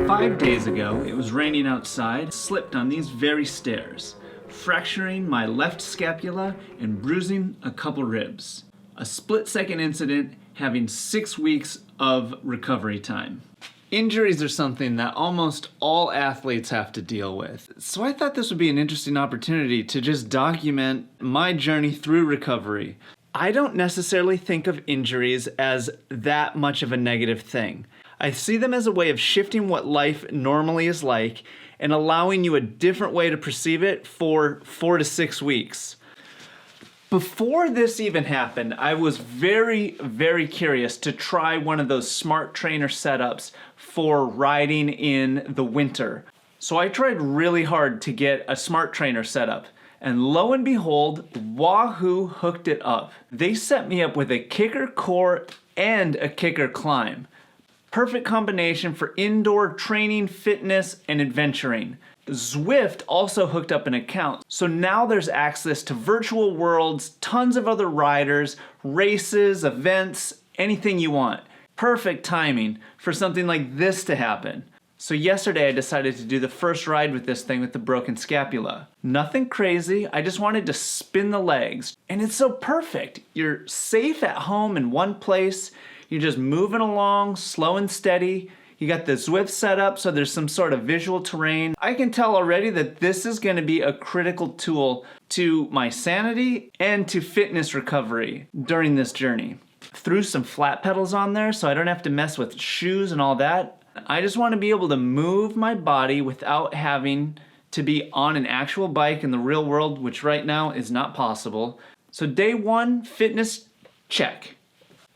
5 days ago, it was raining outside, slipped on these very stairs, fracturing my left scapula and bruising a couple ribs. A split-second incident, having 6 weeks of recovery time. Injuries are something that almost all athletes have to deal with. So I thought this would be an interesting opportunity to just document my journey through recovery. I don't necessarily think of injuries as that much of a negative thing. I see them as a way of shifting what life normally is like and allowing you a different way to perceive it for 4 to 6 weeks. Before this even happened, I was very, very curious to try one of those smart trainer setups for riding in the winter. So I tried really hard to get a smart trainer setup, and lo and behold, Wahoo hooked it up. They set me up with a kicker core and a kicker climb. Perfect combination for indoor training, fitness, and adventuring. Zwift also hooked up an account, so now there's access to virtual worlds, tons of other riders, races, events, anything you want. Perfect timing for something like this to happen. So yesterday I decided to do the first ride with this thing with the broken scapula. Nothing crazy, I just wanted to spin the legs. And it's so perfect. You're safe at home in one place, you're just moving along, slow and steady. You got the Zwift set up, so there's some sort of visual terrain. I can tell already that this is gonna be a critical tool to my sanity and to fitness recovery during this journey. Threw some flat pedals on there so I don't have to mess with shoes and all that. I just wanna be able to move my body without having to be on an actual bike in the real world, which right now is not possible. So day one, fitness, check.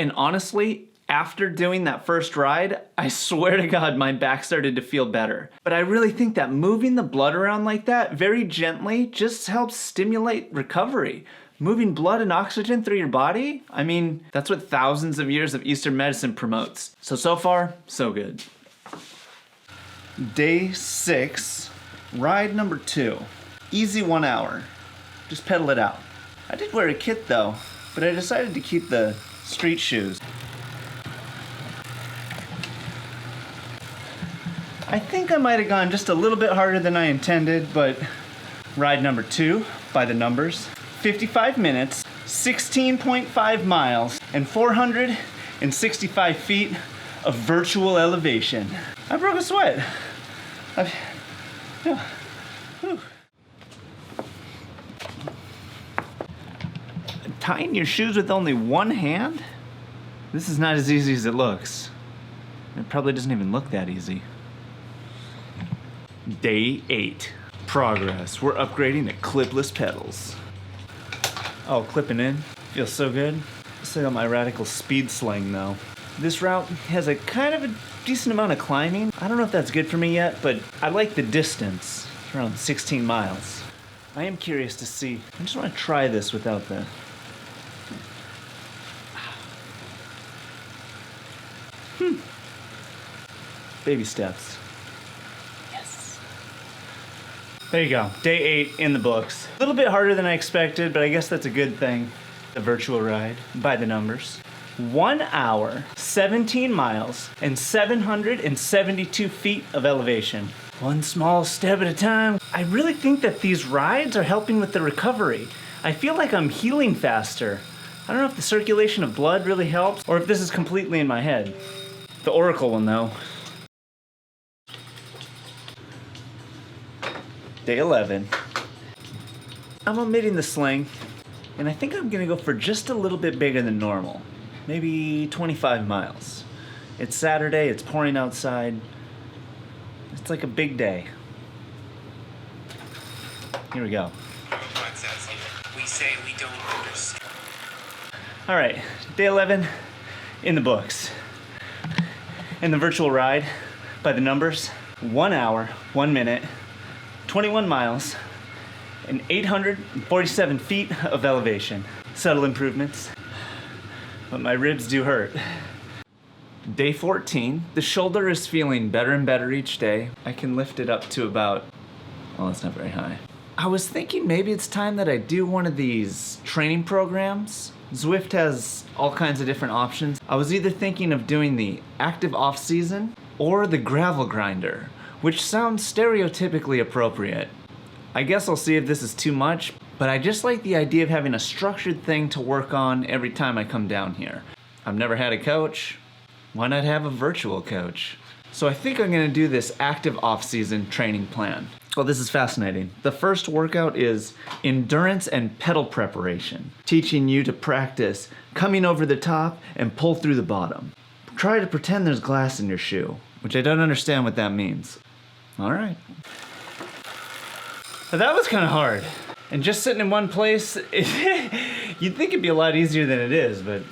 And honestly, after doing that first ride, I swear to God, my back started to feel better. But I really think that moving the blood around like that, very gently, just helps stimulate recovery. Moving blood and oxygen through your body, I mean, that's what thousands of years of Eastern medicine promotes. So far, so good. Day 6, ride number 2. Easy 1 hour. Just pedal it out. I did wear a kit though, but I decided to keep the street shoes. I think I might have gone just a little bit harder than I intended, but ride number 2, by the numbers, 55 minutes, 16.5 miles, and 465 feet of virtual elevation. I broke a sweat. Tying your shoes with only one hand? This is not as easy as it looks. It probably doesn't even look that easy. Day 8. Progress. We're upgrading to clipless pedals. Oh, clipping in. Feels so good. Still got my radical speed sling though. This route has a kind of a decent amount of climbing. I don't know if that's good for me yet, but I like the distance. It's around 16 miles. I am curious to see. I just want to try this without the... Baby steps. There you go, day 8 in the books. A little bit harder than I expected, but I guess that's a good thing. The virtual ride, by the numbers. 1 hour, 17 miles, and 772 feet of elevation. One small step at a time. I really think that these rides are helping with the recovery. I feel like I'm healing faster. I don't know if the circulation of blood really helps, or if this is completely in my head. The Oracle will know. Day 11. I'm omitting the sling, and I think I'm gonna go for just a little bit bigger than normal. Maybe 25 miles. It's Saturday, it's pouring outside. It's like a big day. Here we go. We say we don't understand. All right, day 11 in the books. In the virtual ride, by the numbers, 1 hour, 1 minute, 21 miles, and 847 feet of elevation. Subtle improvements, but my ribs do hurt. Day 14, the shoulder is feeling better and better each day. I can lift it up to about, well, it's not very high. I was thinking maybe it's time that I do one of these training programs Zwift has all kinds of different options. I was either thinking of doing the active off-season or the gravel grinder, which sounds stereotypically appropriate. I guess I'll see if this is too much, but I just like the idea of having a structured thing to work on every time I come down here. I've never had a coach. Why not have a virtual coach? So I think I'm gonna do this active off-season training plan. Well, this is fascinating. The first workout is endurance and pedal preparation, teaching you to practice coming over the top and pull through the bottom. Try to pretend there's glass in your shoe, which I don't understand what that means. All right. But that was kind of hard. And just sitting in one place, you'd think it'd be a lot easier than it is, but.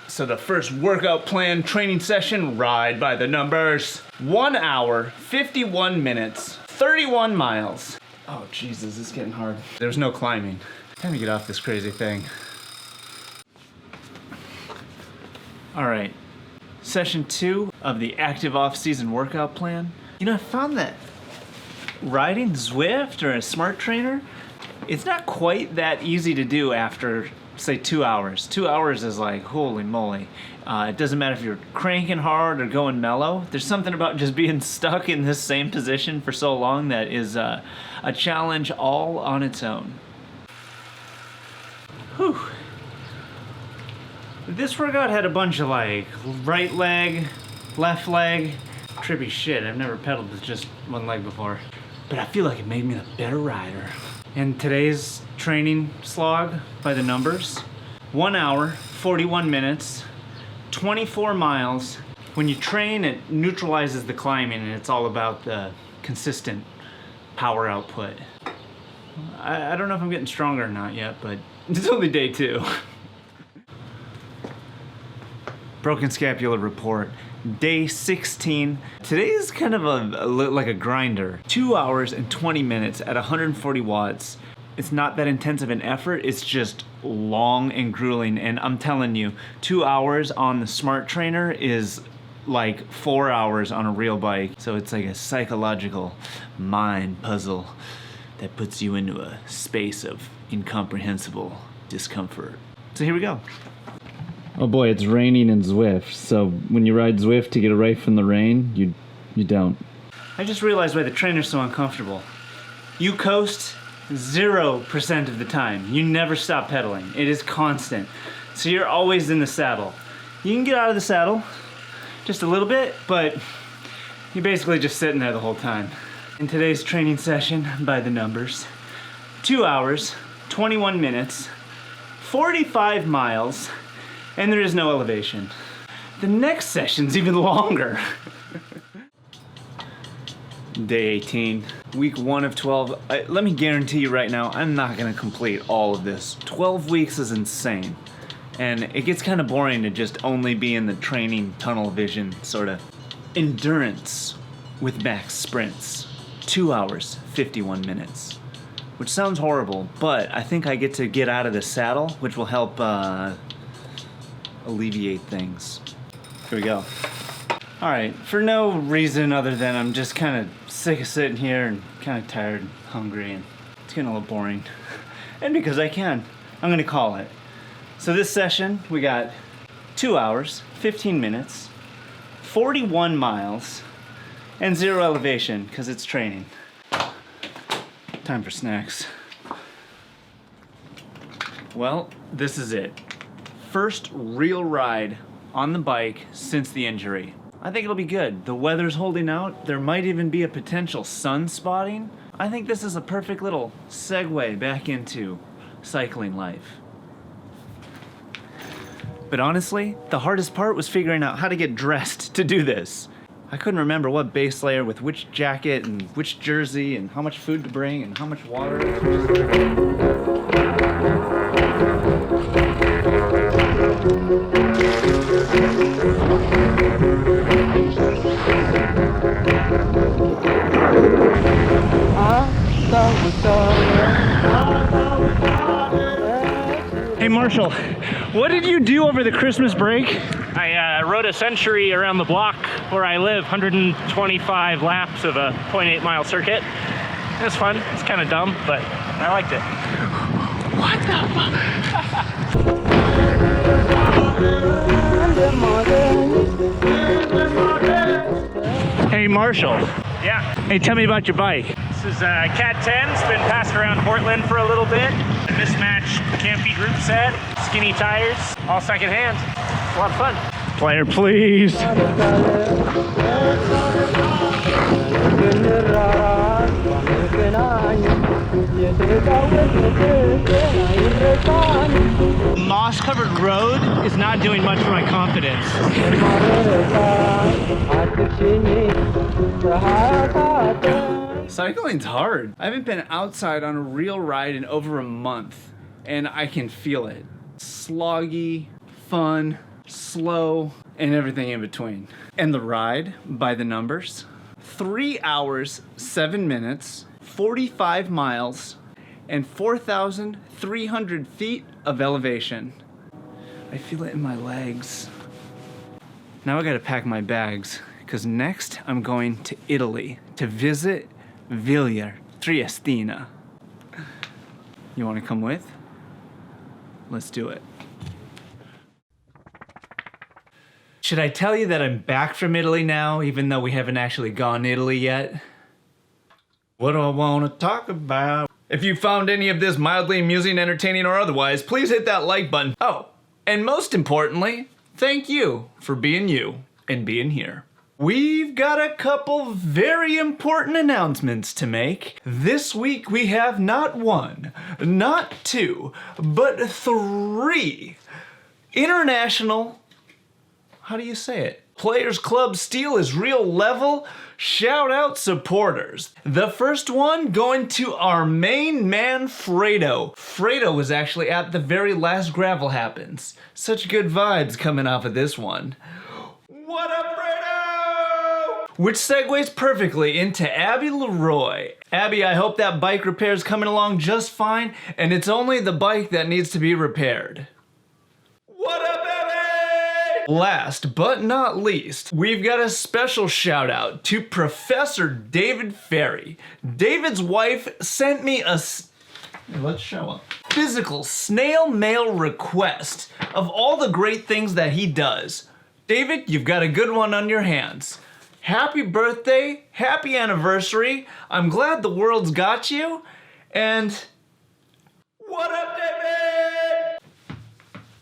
So the first workout plan training session, ride by the numbers. 1 hour, 51 minutes, 31 miles. Oh Jesus, it's getting hard. There's no climbing. Time to get off this crazy thing. All right, session 2 of the active off-season workout plan. You know, I found that riding Zwift or a smart trainer, it's not quite that easy to do after, say, 2 hours. 2 hours is like, holy moly. It doesn't matter if you're cranking hard or going mellow. There's something about just being stuck in this same position for so long that is a challenge all on its own. Whew. This workout had a bunch of like right leg, left leg. Trippy shit, I've never pedaled with just one leg before. But I feel like it made me a better rider. And today's training slog by the numbers, 1 hour, 41 minutes, 24 miles. When you train, it neutralizes the climbing and it's all about the consistent power output. I don't know if I'm getting stronger or not yet, but it's only day 2. Broken Scapula report, day 16. Today is kind of like a grinder. 2 hours and 20 minutes at 140 watts. It's not that intensive an effort, it's just long and grueling. And I'm telling you, 2 hours on the smart trainer is like 4 hours on a real bike. So it's like a psychological mind puzzle that puts you into a space of incomprehensible discomfort. So here we go. Oh boy, it's raining in Zwift, so when you ride Zwift to get away from the rain, you don't. I just realized why the trainer's so uncomfortable. You coast 0% of the time. You never stop pedaling. It is constant. So you're always in the saddle. You can get out of the saddle just a little bit, but you're basically just sitting there the whole time. In today's training session, by the numbers, 2 hours, 21 minutes, 45 miles, and there is no elevation. The next session's even longer. Day 18, week 1 of 12. Let me guarantee you right now, I'm not gonna complete all of this. 12 weeks is insane. And it gets kind of boring to just only be in the training tunnel vision, sort of. Endurance with max sprints. 2 hours, 51 minutes. Which sounds horrible, but I think I get out of the saddle, which will help alleviate things. Here we go. All right, for no reason other than I'm just kind of sick of sitting here and kind of tired and hungry, and it's getting a little boring. And because I can, I'm gonna call it. So this session, we got 2 hours, 15 minutes, 41 miles, and 0 elevation, because it's training. Time for snacks. Well, this is it. First real ride on the bike since the injury. I think it'll be good. The weather's holding out. There might even be a potential sun spotting. I think this is a perfect little segue back into cycling life. But honestly, the hardest part was figuring out how to get dressed to do this. I couldn't remember what base layer with which jacket and which jersey and how much food to bring and how much water. Hey Marshall, what did you do over the Christmas break? I rode a century around the block where I live, 125 laps of a 0.8 mile circuit. It was fun. It's kind of dumb, but I liked it. What the fuck? Hey Marshall. Yeah. Hey, tell me about your bike. This is Cat 10. It's been passed around Portland for a little bit. A mismatched campy group set, skinny tires, all secondhand. It's a lot of fun. Player, please. Moss-covered road is not doing much for my confidence. Cycling's hard. I haven't been outside on a real ride in over a month, and I can feel it. Sloggy, fun, slow, and everything in between. And the ride, by the numbers, 3 hours, 7 minutes, 45 miles, and 4,300 feet of elevation. I feel it in my legs. Now I gotta pack my bags, because next I'm going to Italy to visit Villa Triestina. You wanna come with? Let's do it. Should I tell you that I'm back from Italy now, even though we haven't actually gone to Italy yet? What do I want to talk about? If you found any of this mildly amusing, entertaining, or otherwise, please hit that like button. Oh, and most importantly, thank you for being you and being here. We've got a couple very important announcements to make. This week we have not one, not two, but 3 international, how do you say it? Players Club Steel is real level shout out supporters. The first one going to our main man Fredo. Fredo was actually at the very last Gravel Happens. Such good vibes coming off of this one. What up, Fredo? Which segues perfectly into Abby Leroy. Abby, I hope that bike repair is coming along just fine, and it's only the bike that needs to be repaired. What up, Abby? Last but not least, we've got a special shout out to Professor David Ferry. David's wife sent me a let's show up. Physical snail mail request of all the great things that he does. David, you've got a good one on your hands. Happy birthday, happy anniversary. I'm glad the world's got you. And what up, David?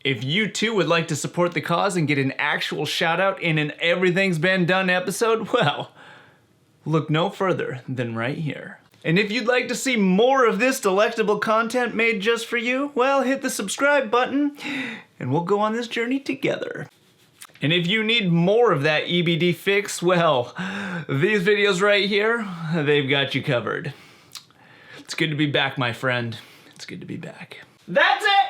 If you too would like to support the cause and get an actual shout out in an Everything's Been Done episode, well, look no further than right here. And if you'd like to see more of this delectable content made just for you, well, hit the subscribe button and we'll go on this journey together. And if you need more of that EBD fix, well, these videos right here, they've got you covered. It's good to be back, my friend. It's good to be back. That's it!